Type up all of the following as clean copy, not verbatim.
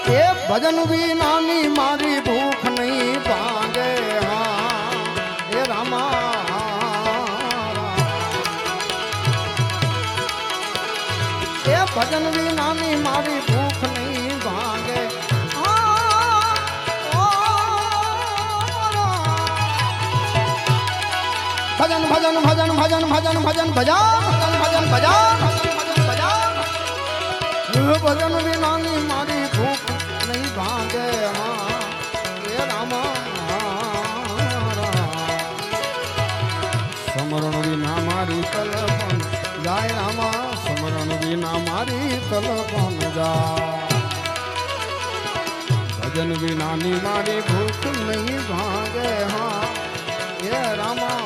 એ ભજન વિનાની મારી ભૂખ નહીં ભાંગે હા એ રામા એ ભજન વિનાની મારી ભૂખ નહીં ભાંગે ભજન ભજન ભજન ભજન ભજન ભજન ભજન ભજન ભજન ભજન વિનાની મારી ભૂખ નહીં ભાંગે હા એ રામા સમરણ વિના મારી તલપન જાય રામા સમરણ વિના મારી તલપન જાય ભજન વિનાની મારી ભૂખ નહીં ભાંગે હા એ રામા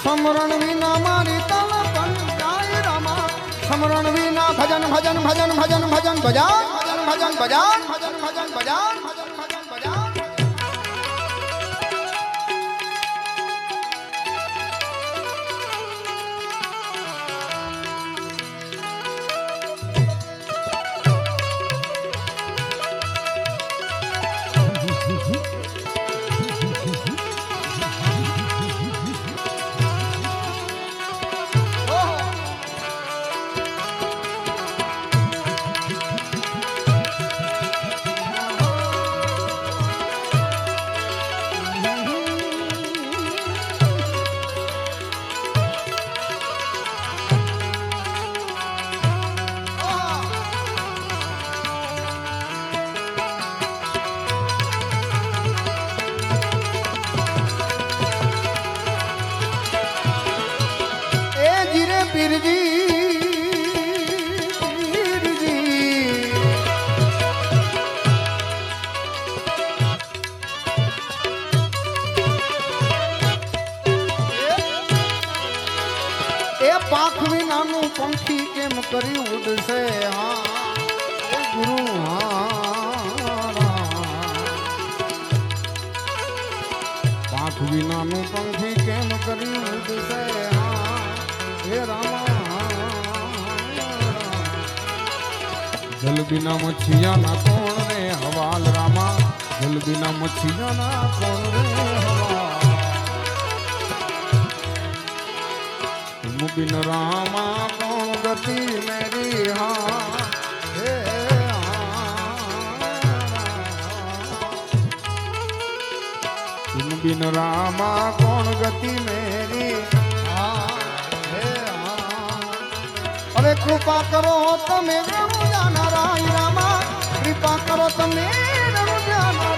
સમરણ વિના મારી તલપન જાય રામા સમરણ વિના ભજન ભજન ભજન ભજન ભજન ભજન ભજન ભજન ભજન ભજન ભજન ભજન પાંખ વિનાનું પંખી કેમ કરી ઉડશે હા ગુરુ પાંખ વિનાનું પંખી કેમ કરી ઉડશે હા હે રામા જલ બિના મચ્છિયાના કોણ રે હવાલ રામા જલ બિના મચ્છિયાના કોણ રે હવાલ बिन रामा कौन गति मेरी हाँ हे तुम बिन रामा कौन गति मेरी हाँ हे अरे कृपा करो तमे जाना राय रामा कृपा करो तमे जाना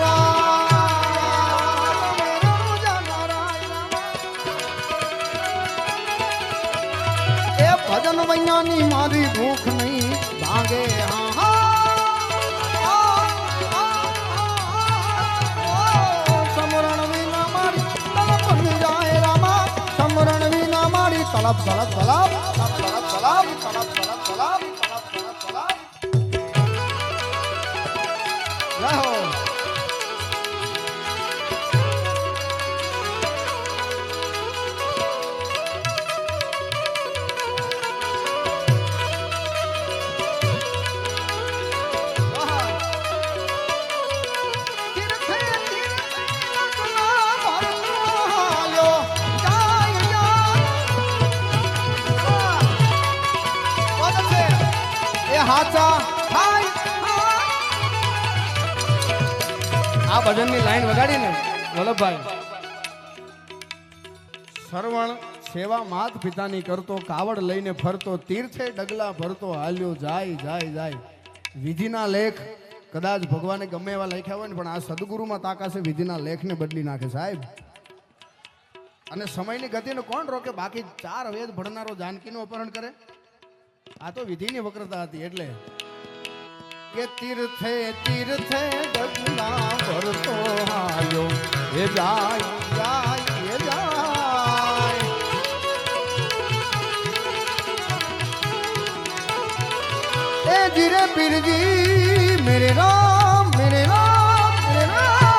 ભજન વૈયાની મારી ભૂખ નહીં ભાંગે સમરણ વિના મારી તલપ જાય રામા સમરણ વિના મારી તલપ તલપ તલપ તલપ તલપ તલપ તલપ તલપ જય હો આ ભજનની લાઈન વગાડી ને વલ્લભભાઈ સરવણ સેવા માત પિતાની કરતો કાવડ લઈને ફરતો તીર્થે ડગલા ભરતો હાલ્યો જાય જાય જાય વિધિના લેખ કદાચ ભગવાને ગમે એવા લખ્યા હોય ને પણ આ સદગુરુમાં તાકાશે વિધિના લેખને બદલી નાખે સાહેબ અને સમયની ગતિને કોણ રોકે બાકી 4 વેદ ભણનારો જાનકીનું અપહરણ કરે આ તો વિધિની વક્રતા હતી એટલે કે તીર્થે તીર્થે ડગલા ભરતો હાલ્યો હે જાય જાય હે જાય એ જીરે પીરજી મેરે રામ મેરે રામ મેરે રામ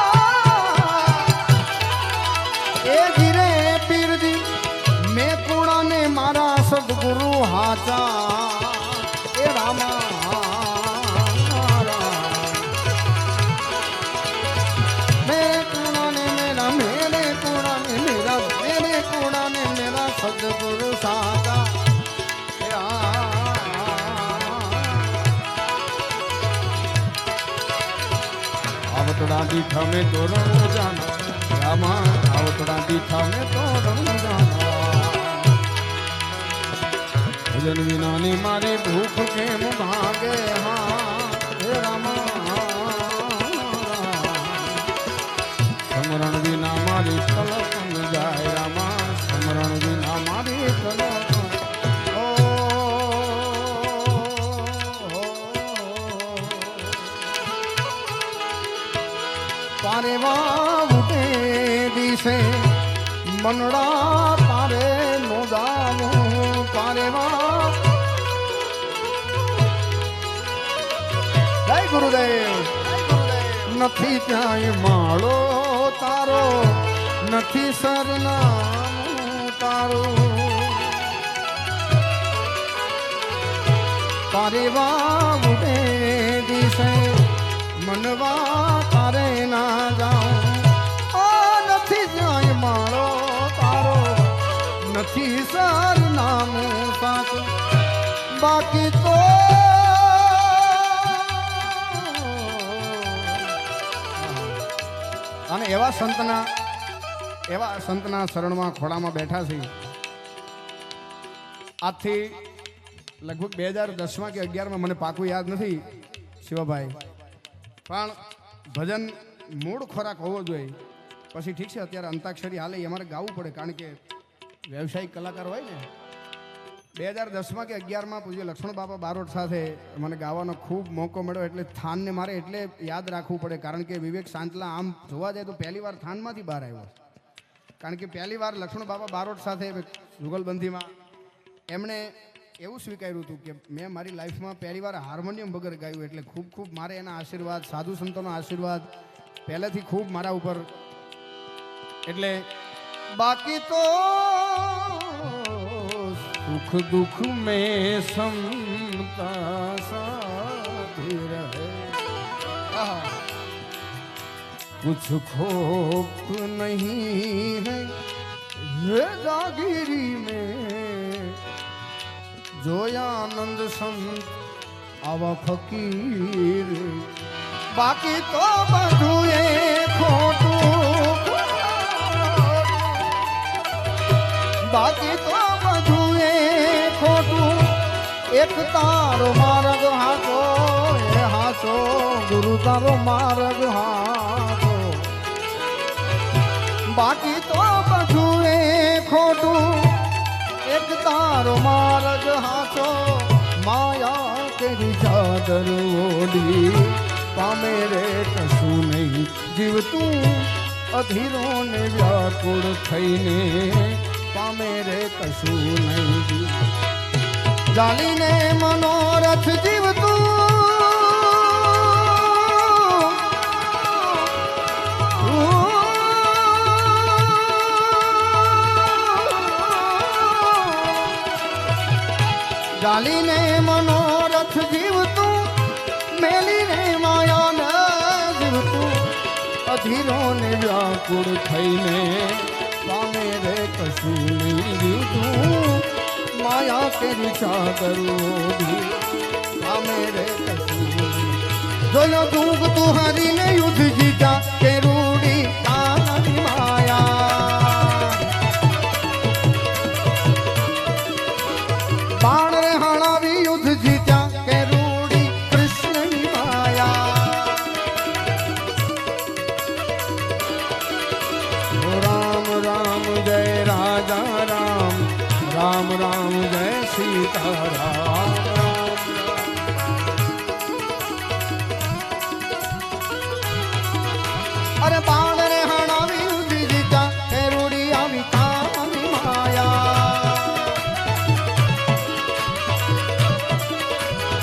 એ જીરે પીરજી મેં કુણાને મારા સદગુરુ હાચા એ રામા सदगुरु साका आवतड़ा दीठा में तो रंग जाना रामा आवतड़ा दीठा में तो रंग जाना भजन विना ने मारे भूख के भागे हाँ हे रामा समरण विना मारी तलप जाए रामा समरण विना मारी तलप पारे वाटे दिशे मनड़ा पारे नो जाऊं पारे जय गुरुदेव નથી ક્યાંય માળો તારો નથી સરનામું તારું તારે વાવડે દિશે મનવા તારે ના જાઉં નથી ક્યાંય માળો તારો નથી સરનામું સાચું બાકી તો અને એવા સંતના શરણમાં ખોળામાં બેઠા છે. આજથી લગભગ 2010માં કે 11માં મને પાકું યાદ નથી શિવાભાઈ, પણ ભજન મૂળ ખોરાક હોવો જોઈએ. પછી ઠીક છે અત્યારે અંતાક્ષરી હાલે અમારે ગાવું પડે કારણ કે વ્યવસાયિક કલાકાર હોય ને. 2010માં કે 11માં પૂજ્ય લક્ષ્મણ બાપા બારોટ સાથે મને ગાવાનો ખૂબ મોકો મળ્યો એટલે થાનને મારે એટલે યાદ રાખવું પડે કારણ કે વિવેક સાંતલા આમ જોવા જાય તો પહેલી વાર થાનમાંથી બહાર આવ્યો કારણ કે પહેલી વાર લક્ષ્મણ બાપા બારોટ સાથે જુગલબંધીમાં એમણે એવું સ્વીકાર્યું હતું કે મેં મારી લાઈફમાં પહેલી વાર હાર્મોનિયમ વગર ગાયું એટલે ખૂબ ખૂબ મારે એના આશીર્વાદ સાધુ સંતોનો આશીર્વાદ પહેલેથી ખૂબ મારા ઉપર. એટલે બાકી તો सुख दुख में समता साथी रहे कुछ खोप नहीं है ये जागीरी में जो आनंद संत आवा फकीर बाकी तो બધું એ ખોટું બાકી તો एक तारो मार्ग हाथो ए हाथो गुरु तारो मार्ग हाथो बाकी तो બધું એ ખોટું एक तारो मार्ग हाथो माया तेरी चादर ओढ़ी पामे रे कશું નહીં જીવતું અધીરો ને વ્યાકુળ થઈને પામે રે કશું નહીં જાલીને મનોરથ જીવતું જાલીને મનોરથ જીવતું મેલીને માયાને જીવતું અધીરો ને વ્યાકુળ થઈને પામે રે કશું નહીં જીવતું माया के विचार करो मेरे जो यो दूग तुहारी ने युद्ध जीता के रूढ़ी कानी माया बाण रे हणावी युद्ध जीता के रूढ़ी कृष्ण की माया राम राम जय राजा राम राम राम जय सीताराम अरे बाण रे हणावी युद्ध जीता हे रूढ़ी आवी कानी माया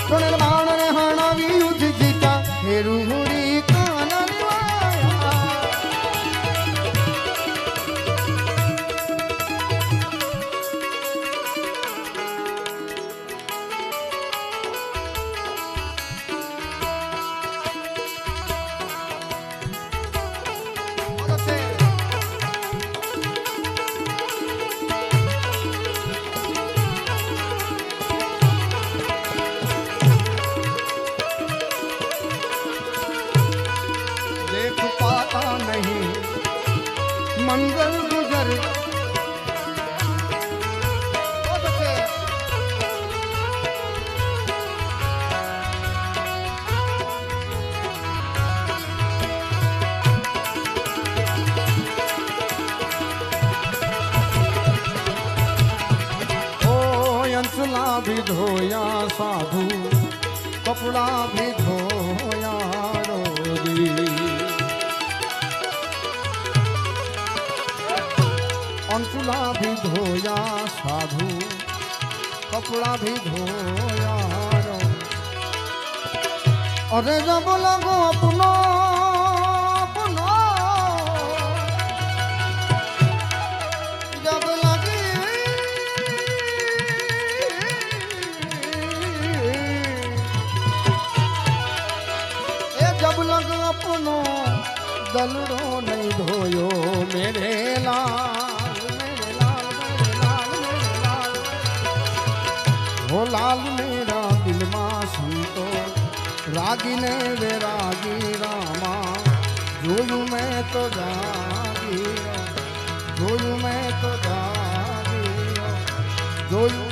सुन बाण रे हणावी युद्ध जीता हे रूढ़ी कानी माया ધોયા સાધુ કપડા ભી ધોયા રોજી अंचुला भी धोया साधु कपड़ा भी धोया अरे जब लगो अपनो अपनो जब लगी ए जब लग अपनो दलड़ो नहीं धोयो मेरे हो लाल मेरा दिल में संतो रागी ने वे रागी रामा जोयू मैं तो जागी जोयू मैं तो जागी जोयू